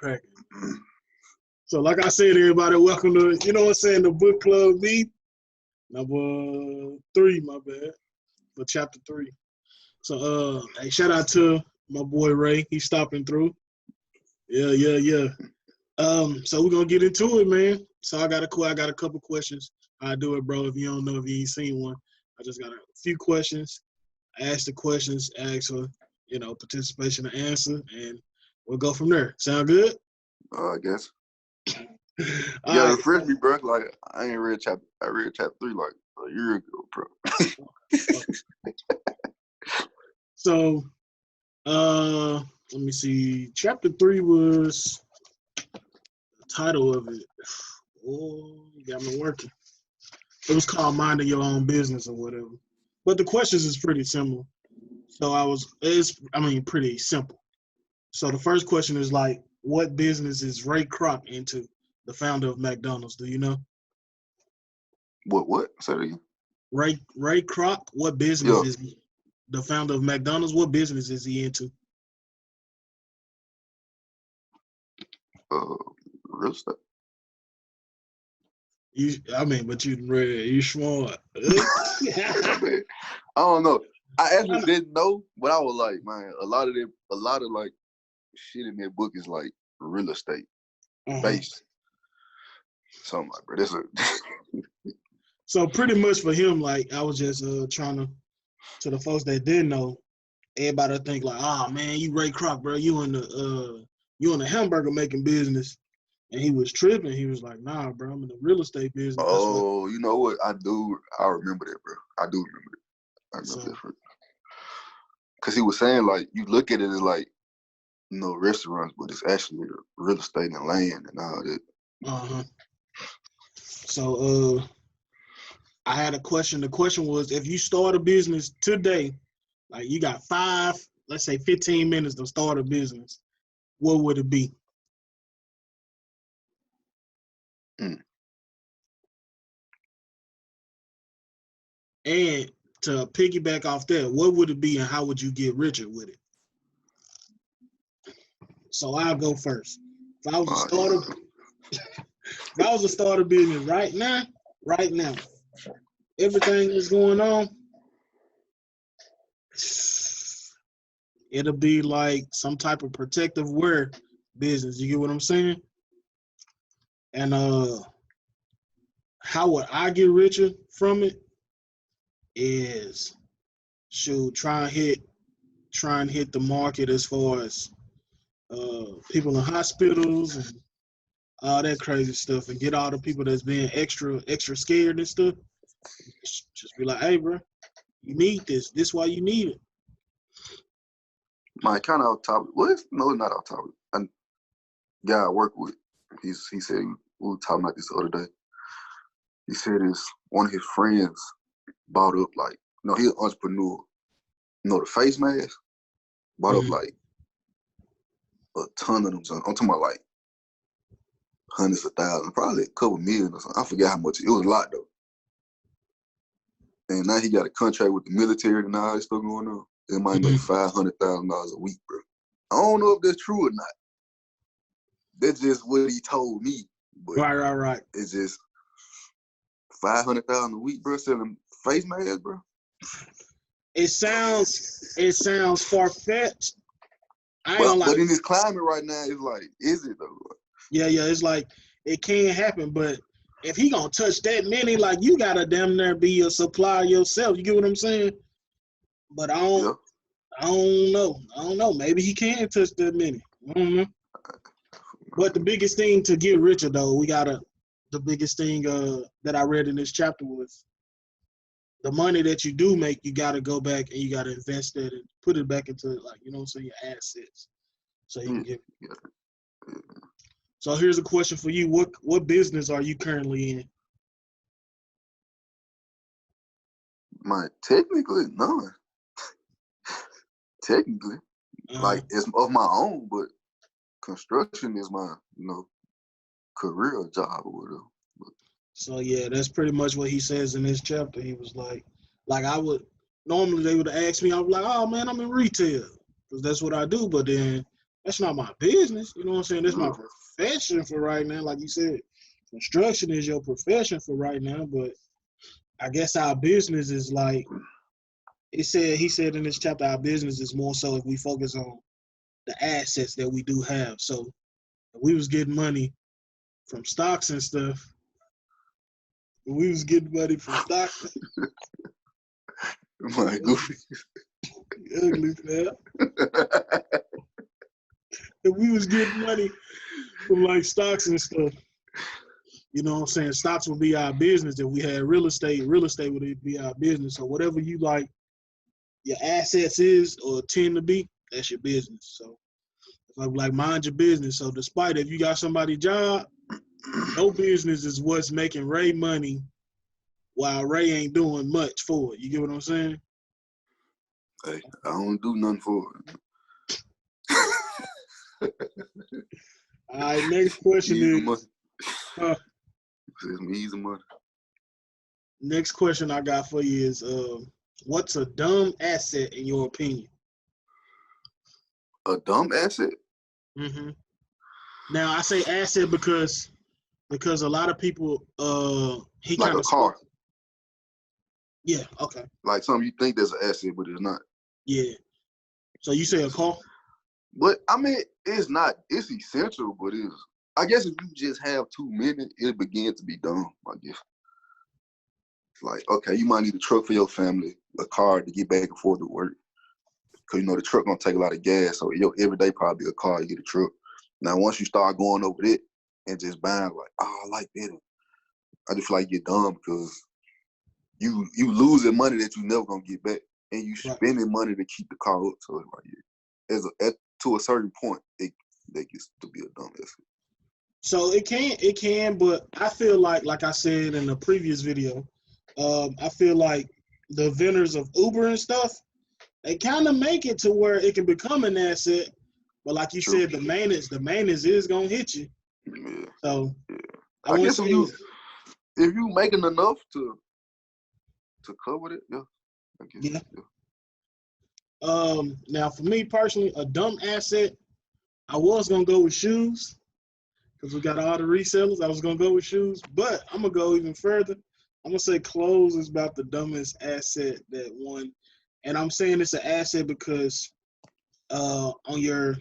cracking. So, like I said, everybody, welcome to, the book club B, number 3, my bad, for chapter 3. So, hey, shout out to my boy Ray. He's stopping through. Yeah. So we're gonna get into it, man. So I got a couple questions. I do it, bro. If you don't know, if you ain't seen one, I just got a few questions. I ask the questions, ask for participation and answer, and we'll go from there. Sound good? I guess. All Yeah, right. refresh me, bro. Like I read chapter 3 like a year ago, bro. So, let me see. Chapter 3 was the title of it. Oh, you got me working. It was called Minding Your Own Business or whatever. But the questions is pretty similar. So it's pretty simple. So the first question is like, what business is Ray Kroc into? The founder of McDonald's. Do you know? What? Say it again. Ray Kroc, what business is he? The founder of McDonald's, what business is he into? Real estate. But you smart. I don't know. I actually didn't know, but I was like, man, a lot of like shit in that book is like real estate based. Something like, bro, this So pretty much for him, like I was just trying to the folks that didn't know, everybody think like, oh man, you Ray Kroc, bro, you in the hamburger making business. And he was tripping. He was like, nah, bro, I'm in the real estate business. Oh, you know what? I remember that, bro. I do remember it. I remember that. Because he was saying, like, you look at it as like, restaurants, but it's actually real estate and land and all that. So I had a question. The question was, if you start a business today, like you got 15 minutes to start a business, what would it be? And to piggyback off that, what would it be and how would you get richer with it? So I'll go first. If I was to start a business right now, everything that's going on, it'll be like some type of protective wear business. You get what I'm saying? And how would I get richer from it is try and hit the market as far as people in hospitals and all that crazy stuff, and get all the people that's being extra scared and stuff. Just be like, hey, bro, you need this. This why you need it. My kind of off topic. Well, no, not off topic. A guy I work with, he said, we were talking about this the other day. He said one of his friends bought up he's an entrepreneur. The face mask, bought up like a ton of them. I'm talking about like hundreds of thousands, probably a couple million or something. I forget how much. It was a lot though. And now he got a contract with the military and all that stuff going on. It might make $500,000 a week, bro. I don't know if that's true or not. That's just what he told me. But right. It's just $500,000 a week, bro, selling face masks, bro. It sounds far-fetched. But in this climate right now, it's like, is it though? Yeah, it's like it can happen, but if he gonna touch that many, like you gotta damn near be a supplier yourself. You get what I'm saying? But I don't know. Maybe he can touch that many. I don't know. But the biggest thing to get richer though, the biggest thing that I read in this chapter was the money that you do make, you gotta go back and you gotta invest it and put it back into your assets. So you can get. So here's a question for you. What business are you currently in? Technically, none. Technically. Like it's of my own, but construction is my, career job or whatever. So yeah, that's pretty much what he says in this chapter. He was like I would normally they would ask me, I was like, oh man, I'm in retail because that's what I do. But then that's not my business. You know what I'm saying? That's my Yeah. profession for right now. Like you said, construction is your profession for right now. But I guess our business is like he said in this chapter, our business is more so if we focus on the assets that we do have. So if we was getting money from stocks and stuff, we was getting money from stocks. My goofy. Ugly, man. If we was getting money from like stocks and stuff, you know what I'm saying? Stocks would be our business. If we had real estate would be our business. So whatever you like your assets is or tend to be, that's your business. So if I'm like mind your business. So despite if you got somebody's job, no business is what's making Ray money while Ray ain't doing much for it. You get what I'm saying? Hey, I don't do nothing for it. All right, next question is It's me easy money. Next question I got for you is what's a dumb asset in your opinion? A dumb asset? Mm-hmm. Now I say asset because a lot of people he like kind a of car. Yeah, okay. Like something you think that's an asset, but it's not. Yeah. So you say a car? But I mean, it's not. It's essential, but it's. I guess if you just have too many, it begins to be dumb. I guess. Like, okay, you might need a truck for your family, a car to get back and forth to work, because you know the truck gonna take a lot of gas. So your everyday probably a car, you get a truck. Now once you start going over it and just buying, like, oh, I like that. I just feel like you're dumb because you losing money that you never gonna get back, and you spending money to keep the car up. So it's like, yeah, to a certain point, that gets to be a dumb asset. So it can, but I feel like I said in the previous video, I feel like the vendors of Uber and stuff, they kind of make it to where it can become an asset. But like you True. said, the maintenance is gonna hit you. Yeah. So yeah. I guess if you making enough to cover it, yeah. I guess, yeah. Now for me personally, a dumb asset, I was gonna go with shoes because we got all the resellers. I was gonna go with shoes, but I'm gonna go even further. I'm gonna say clothes is about the dumbest asset that one, and I'm saying it's an asset because on your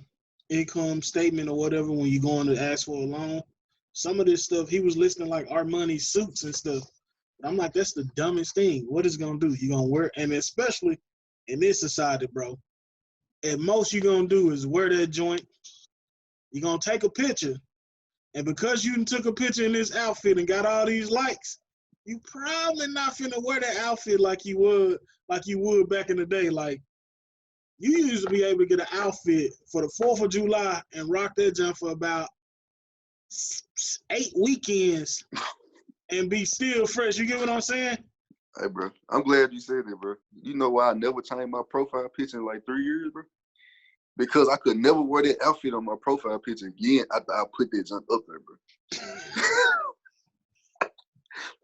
income statement or whatever, when you're going to ask for a loan, some of this stuff he was listing like Armani suits and stuff. But I'm like, that's the dumbest thing. What is it gonna do? You're gonna wear, and especially in this society, bro. At most you're gonna do is wear that joint. You're gonna take a picture, and because you took a picture in this outfit and got all these likes, you probably not finna wear that outfit like you would back in the day. Like you used to be able to get an outfit for the 4th of July and rock that jump for about 8 weekends and be still fresh. You get what I'm saying? Hey, bro, I'm glad you said that, bro. You know why I never changed my profile picture in like 3 years, bro? Because I could never wear that outfit on my profile picture again after I put that junk up there, bro.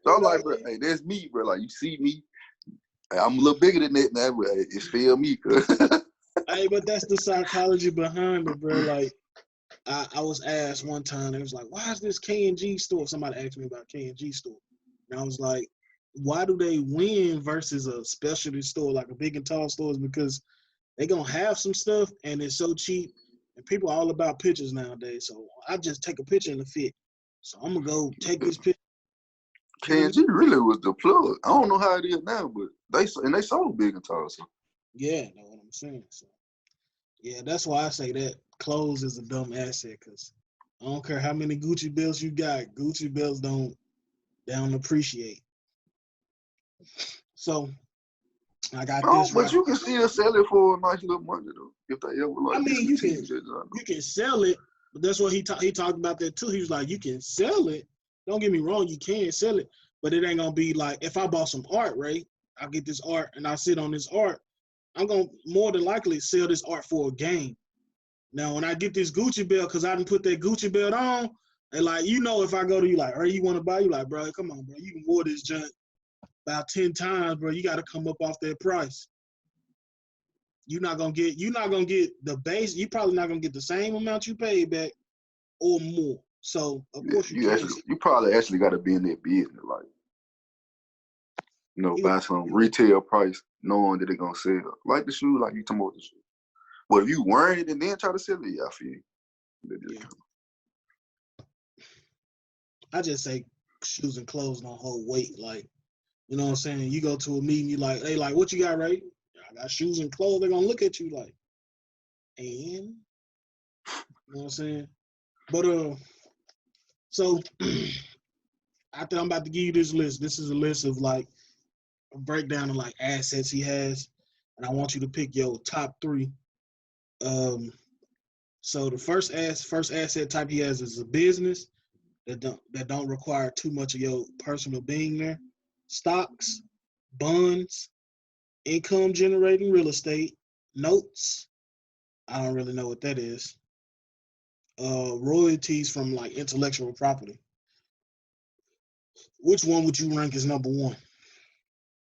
So I'm like, bro, hey, that's me, bro. Like, you see me. I'm a little bigger than that now, but it's still me, cuz. Hey, but that's the psychology behind it, bro. Like, I was asked one time, it was like, why is this K&G store? Somebody asked me about K&G store. And I was like, why do they win versus a specialty store, like a big and tall store? Is because they going to have some stuff, and it's so cheap, and people are all about pictures nowadays. So I just take a picture in the fit. So I'm going to go take this picture. K&G really was the plug. I don't know how it is now, but they sold big and tall. So. Yeah, know what I'm saying. So yeah, that's why I say that clothes is a dumb asset, because I don't care how many Gucci belts you got, Gucci belts don't appreciate. So I got this But right. you can still sell it for a nice little money though, if they ever like. I mean, you can sell it, but that's what he talked about that too. He was like, you can sell it. Don't get me wrong, you can sell it, but it ain't gonna be like if I bought some art, right? I get this art and I sit on this art. I'm gonna more than likely sell this art for a game. Now, when I get this Gucci belt, because I didn't put that Gucci belt on, and like, you know, if I go to you like, hey, you want to buy? You like, bro, come on, bro. You wore this junk about 10 times, bro. You got to come up off that price. you're not gonna get the base. You're probably not gonna get the same amount you paid back or more. So of course you probably actually got to be in that business, like, buy some retail price, knowing that they're gonna sell. Like the shoe, like you talking about the shoe. But if you wearing it and then try to sell it, I feel you. Yeah. I just say shoes and clothes don't hold weight. Like, you know what I'm saying? You go to a meeting, you like, they like, what you got, right? I got shoes and clothes. They're gonna look at you like, and you know what I'm saying? But so after I'm about to give you this list, this is a list of like a breakdown of like assets he has, and I want you to pick your top 3. So the first asset type he has is a business that don't require too much of your personal being there. Stocks, bonds, income generating real estate, notes. I don't really know what that is. Royalties from like intellectual property. Which one would you rank as number 1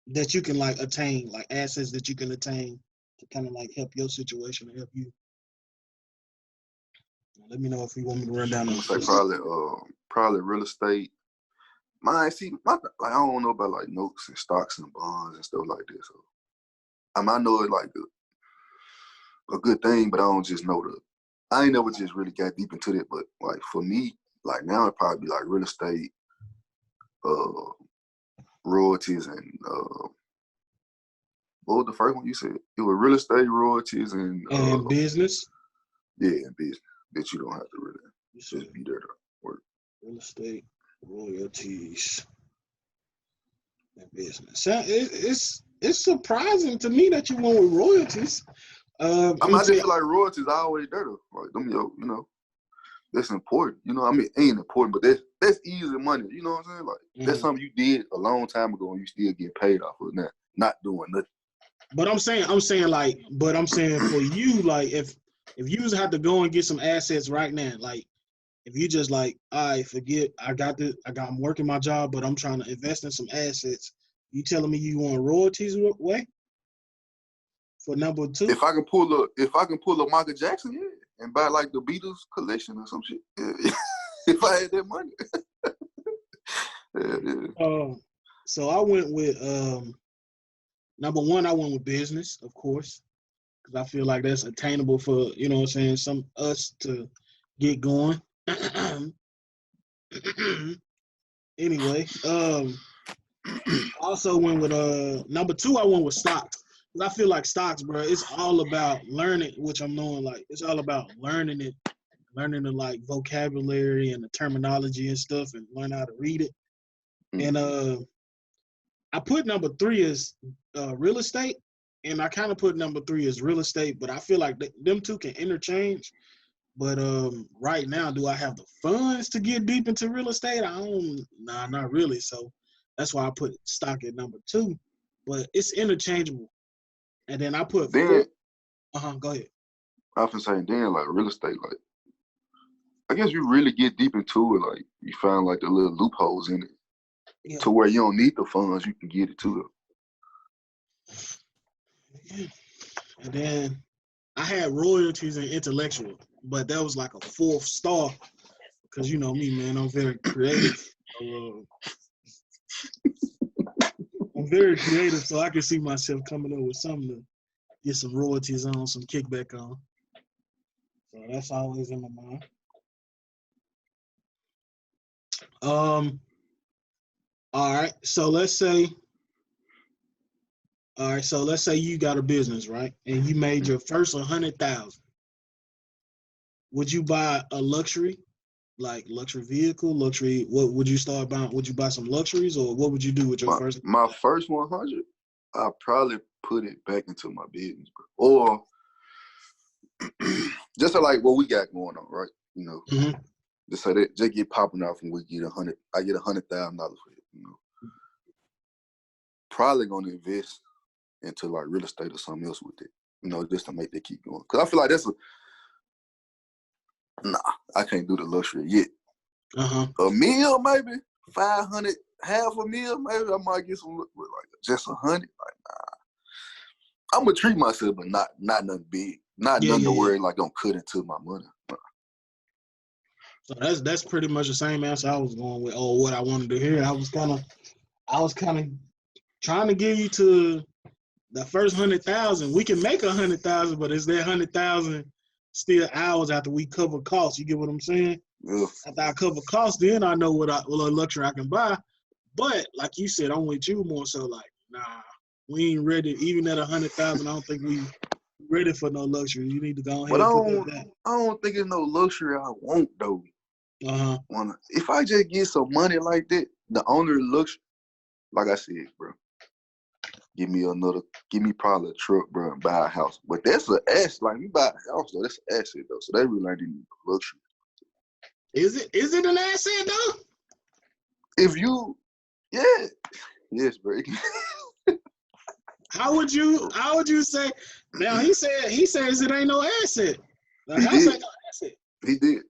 that you can like attain, like assets that you can attain to kind of like help your situation and help you? Let me know if you want me to run down. I'm gonna say probably real estate. I don't know about like notes and stocks and bonds and stuff like that. So I know it like a good thing, but I don't just know I ain't never just really got deep into it. But like for me, like now it'd probably be like real estate, royalties, and what was the first one you said? It was real estate, royalties, and business. Yeah, and business that you don't have to really just be there to work. Real estate, royalties, and business. It's surprising to me that you went with royalties. I just feel like royalties are always there though. Like them, that's important. It ain't important, but that's easy money. You know what I'm saying? Like that's something you did a long time ago and you still get paid off of now, not doing nothing. But I'm saying for you, like if you just have to go and get some assets right now, like if you just like, I forget, I'm working my job, but I'm trying to invest in some assets. You telling me you want royalties way for number 2? If I can pull a Michael Jackson, yeah, and buy like the Beatles collection or some shit. Yeah. If I had that money. Yeah. So I went with number 1. I went with business, of course, because I feel like that's attainable for us to get going. Anyway, also went with number 2. I went with stocks because I feel like stocks, bro. It's all about learning, which I'm knowing. Like it's all about learning the like vocabulary and the terminology and stuff, and learn how to read it. And I put number 3 as real estate, and I kind of put number 3 as real estate, but I feel like them two can interchange. But right now, do I have the funds to get deep into real estate? Nah, not really. So that's why I put stock at number 2. But it's interchangeable. And then I put 4. Go ahead. I was saying then like real estate, like I guess you really get deep into it, like you find like the little loopholes in it. Yeah. To where you don't need the funds, you can get it to it. Yeah. And then I had royalties and intellectual, but that was like a 4th star because you know me, man. I'm very creative. I'm very creative, so I can see myself coming up with something to get some royalties on, some kickback on. So that's always in my mind. All right. So let's say you got a business, right? And you made your first 100,000. Would you buy a luxury, like luxury vehicle, luxury? What would you start buying? Would you buy some luxuries, or what would you do with your first? My first 100, I'll probably put it back into my business, or just like what we got going on, right? Just so that just get popping off and we get I get $100,000 for it. Probably gonna invest into like real estate or something else with it, just to make that keep going. Cause I feel like I can't do the luxury yet. A meal maybe, 500, half a meal maybe. I might get some like just 100. Like I'm gonna treat myself, but not nothing big, not nothing to worry like I'm cut into my money. So that's pretty much the same answer I was going with, or what I wanted to hear. I was kind of trying to get you to the first 100,000. We can make 100,000, but is there 100,000 still hours after we cover costs? You get what I'm saying? Yeah. After I cover costs, then I know what luxury I can buy. But like you said, I'm with you more so. Like, nah, we ain't ready. Even at 100,000, I don't think we ready for no luxury. You need to go ahead But and put that back. I don't think it's no luxury I want though. Uh-huh. If I just get some money like that, the only luxury, like I said, bro, give me probably a truck, bro, and buy a house. But that's an asset. Like, you buy a house, though, that's an asset, though. So they really ain't even luxury. Is it an asset, though? If you, yeah. Yes, bro. How would you say, now he says it ain't no asset. The He house did. ain't no asset. He did.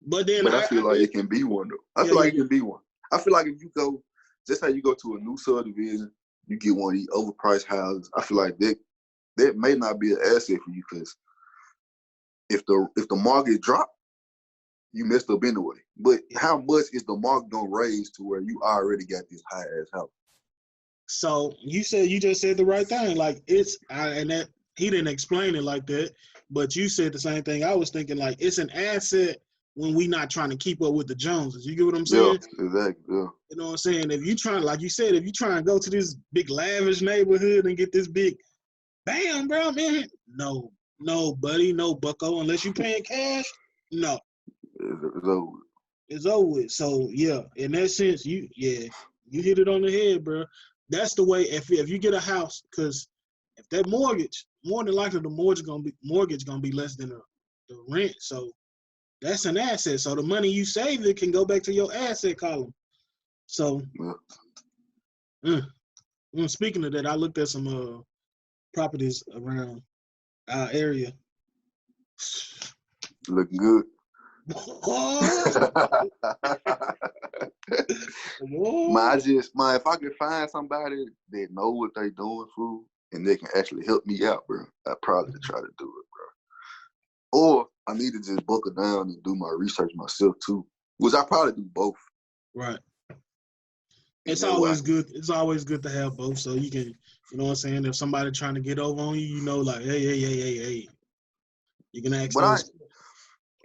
But then I feel like it can be one, though. I feel like it can be one. I feel like if you go, just how you go to a new subdivision, you get one of these overpriced houses, I feel like that may not be an asset for you, because if the market drop, you messed up anyway. But how much is the market gonna raise to where you already got this high ass house? So you just said the right thing. Like, and that he didn't explain it like that, but you said the same thing. I was thinking, like, it's an asset when we not trying to keep up with the Joneses. You get what I'm saying? Yeah, exactly. Yeah. You know what I'm saying? If you trying, like you said, if you trying to go to this big lavish neighborhood and get this big, bam, bro, man. No, buddy, no, bucko. Unless you paying cash, no. It's over. It's over with. So yeah, in that sense, you hit it on the head, bro. That's the way. If you get a house, because if that mortgage, more than likely the mortgage gonna be less than the rent. So that's an asset. So the money you save, it can go back to your asset column. So, speaking of that, I looked at some properties around our area. Looking good. If I could find somebody that know what they doing, fool, and they can actually help me out, bro, I'd probably try to do it, bro. Or I need to just buckle down and do my research myself too, which I probably do both. Right. It's always good. It's always good to have both, so you can, you know what I'm saying. If somebody trying to get over on you, you know, like, hey, you can ask those.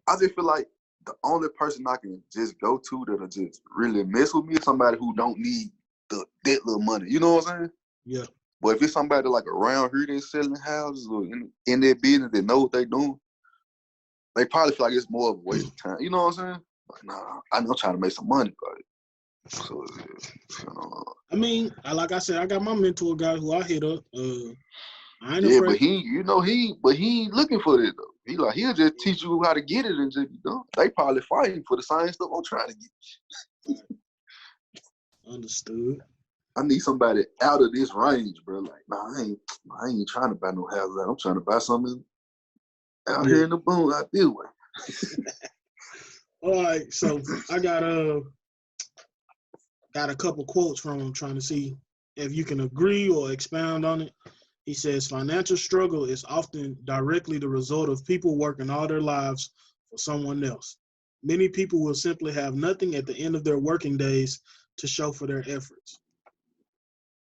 I just feel like the only person I can just go to that'll just really mess with me is somebody who don't need that little money. You know what I'm saying? Yeah. But if it's somebody like around here that's selling houses or in their business that know what they doing, they probably feel like it's more of a waste of time. You know what I'm saying? Like, nah, I'm trying to make some money, but so I mean, like I said, I got my mentor guy who I hit up. I ain't yeah, afraid. but he ain't looking for it though. He'll just teach you how to get it and just be done. They probably fighting for the same stuff I'm trying to get. Understood. I need somebody out of this range, bro. Like, nah, I ain't trying to buy no house. I'm trying to buy something out here in the boom out this way. All right, so I got a couple quotes from him, trying to see if you can agree or expound on it. He says, financial struggle is often directly the result of people working all their lives for someone else. Many people will simply have nothing at the end of their working days to show for their efforts.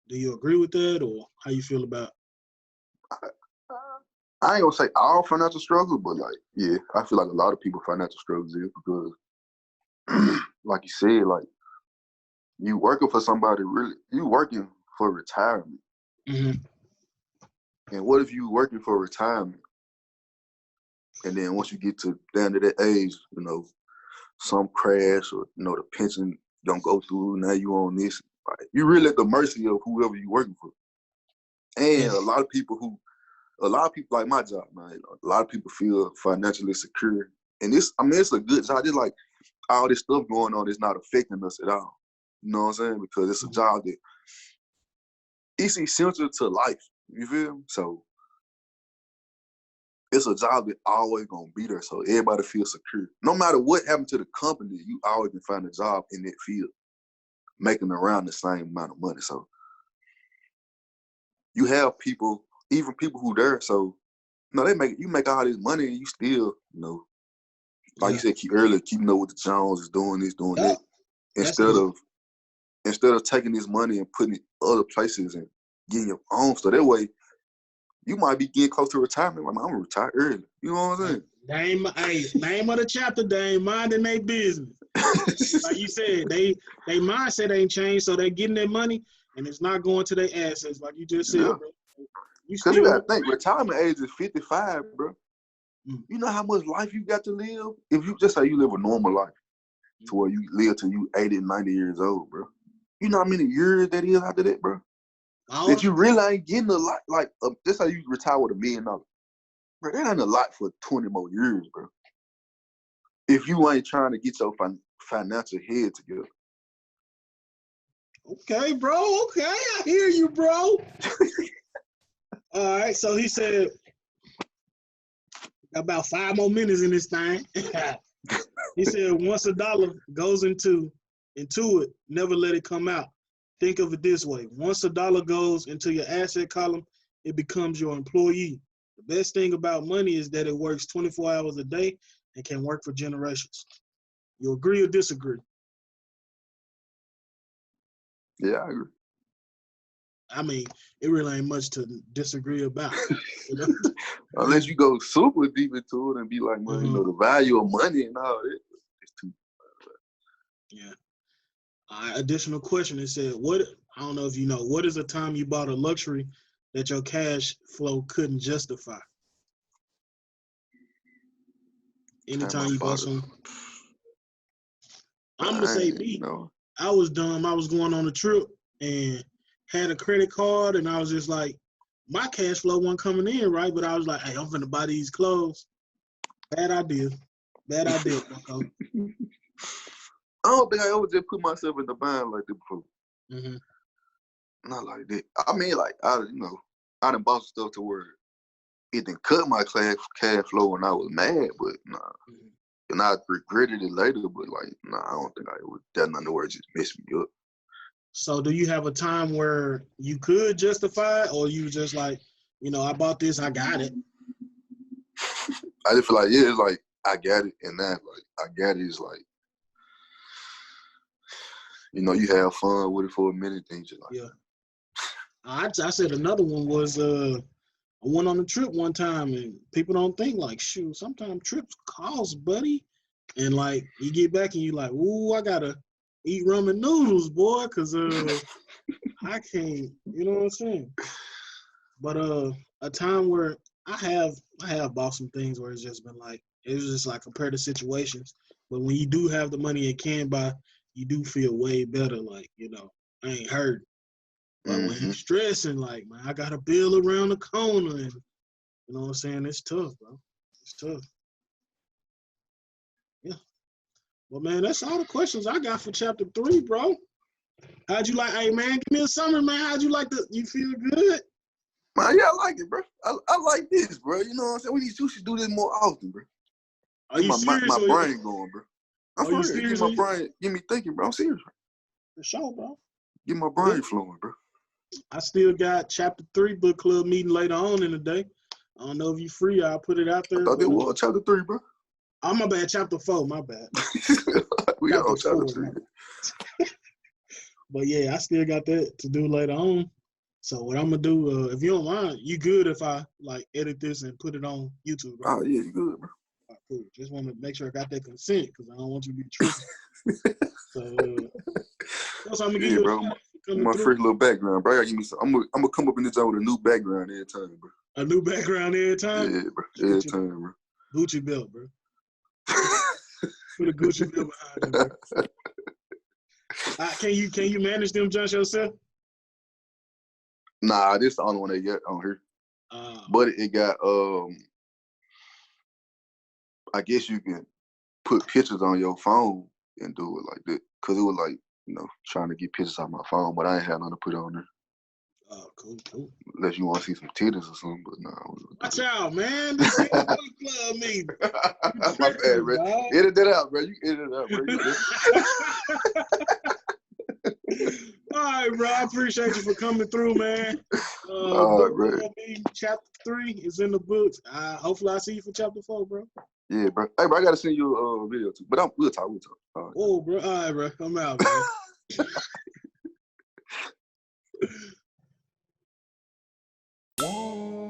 Do you agree with that, or how you feel about it? I ain't gonna say all financial struggle, but like, yeah, I feel like a lot of people financial struggles is because, like you said, like, you working for somebody, really, you working for retirement. Mm-hmm. And what if you working for retirement, and then once you get down to that age, you know, some crash or, you know, the pension don't go through, now you on this. Like, you really at the mercy of whoever you working for. And a lot of people like my job, man, a lot of people feel financially secure. And it's a good job. It's like all this stuff going on is not affecting us at all. You know what I'm saying? Because it's a job that it's essential to life. You feel me? So it's a job that always gonna be there. So everybody feels secure. No matter what happened to the company, you always can find a job in that field, making around the same amount of money. So you have people, even people who there, so you make all this money and you still, like you said, keeping up with the Joneses, doing this, doing that, instead of taking this money and putting it other places and getting your own stuff. That way, you might be getting close to retirement. Like, I'm gonna retire early. You know what I'm saying? Name of the chapter, they ain't minding their business. Like you said, they mindset ain't changed, so they getting their money and it's not going to their assets, like you just said, bro. Because you gotta think, retirement age is 55, bro. You know how much life you got to live? If you just say you live a normal life to where you live till you 80, 90 years old, bro. You know how many years that is after that, bro? That you really ain't getting a lot. Like, that's how you retire with $1 million. Bro, that ain't a lot for 20 more years, bro. If you ain't trying to get your financial head together. Okay, bro. Okay, I hear you, bro. All right, so he said, about 5 more minutes in this thing. He said, once $1 goes into it, never let it come out. Think of it this way. Once $1 goes into your asset column, it becomes your employee. The best thing about money is that it works 24 hours a day and can work for generations. You agree or disagree? Yeah, I agree. I mean, it really ain't much to disagree about. Unless you go super deep into it and be like, well, the value of money and all that. It's too. Yeah. Additional question. It said, I don't know if you know, what is a time you bought a luxury that your cash flow couldn't justify? Anytime you bought some. I'm gonna say me. I was dumb. I was going on a trip and had a credit card, and I was just like, my cash flow wasn't coming in, right? But I was like, hey, I'm finna buy these clothes. Bad idea. Bucko. I don't think I ever just put myself in the bind like that before. Not like that. I mean, like, I done bought stuff to where it didn't cut my cash flow when I was mad, but nah. And I regretted it later, but like, nah, I don't think I would. That's not the word just messed me up. So do you have a time where you could justify it, or you just like, I bought this, I got it? I just feel like, it's like, I got it, and that, like, I got it is like, you have fun with it for a minute, then you just like. Yeah. I said another one was, I went on a trip one time, and people don't think like, shoot, sometimes trips cost, buddy. And like, you get back and you like, ooh, I gotta eat ramen noodles, boy, because I can't, you know what I'm saying? But a time where I have bought some things where it's just been like, it was just like compared to situations. But when you do have the money and can buy, you do feel way better. Like, I ain't hurt. But when you stressing, like, man, I got a bill around the corner, and you know what I'm saying? It's tough, bro. It's tough. Yeah. Well, man, that's all the questions I got for chapter 3, bro. How'd you like? Hey, man, give me a summary, man. How'd you like you feel good? Man, yeah, I like it, bro. I like this, bro. You know what I'm saying? We should do this more often, bro. Are you serious? My brain going, bro. I'm for real. Serious? Get my brain, get me thinking, bro. I'm serious. For sure, bro. Get my brain flowing, bro. I still got chapter 3 book club meeting later on in the day. I don't know if you free. I'll put it out there. I thought it was chapter 3, bro. Oh, my bad. Chapter 4. My bad. We got on chapter 3. But yeah, I still got that to do later on. So what I'm gonna do, if you don't mind, you good if I like edit this and put it on YouTube, right? Oh yeah, you good, bro. Right, cool. Just want to make sure I got that consent because I don't want you to be tripping. So I'm gonna give you bro. My freak little background, bro. I gotta give me some. I'm gonna come up in this zone with a new background every time, bro. A new background every time? Yeah, bro. Every time, bro. Gucci belt, bro. Put a Gucci belt behind it, bro. Can you manage them just yourself? Nah, this the only one they got on here. But it got I guess you can put pictures on your phone and do it like that. Cause it was like, trying to get pictures on my phone, but I ain't had nothing to put on there. Oh, cool. Unless you want to see some titties or something, but nah. Watch out, man. This ain't a club meeting. My bad, bro. Edit that out, bro. You edit it out, bro. All right, bro. I appreciate you for coming through, man. Book bro. Club B, chapter 3 is in the books. Hopefully I see you for chapter 4, bro. Yeah, bro. Hey, bro, I gotta send you a video too. But we'll talk. All right. Oh, bro. All right, bro. I'm out, man.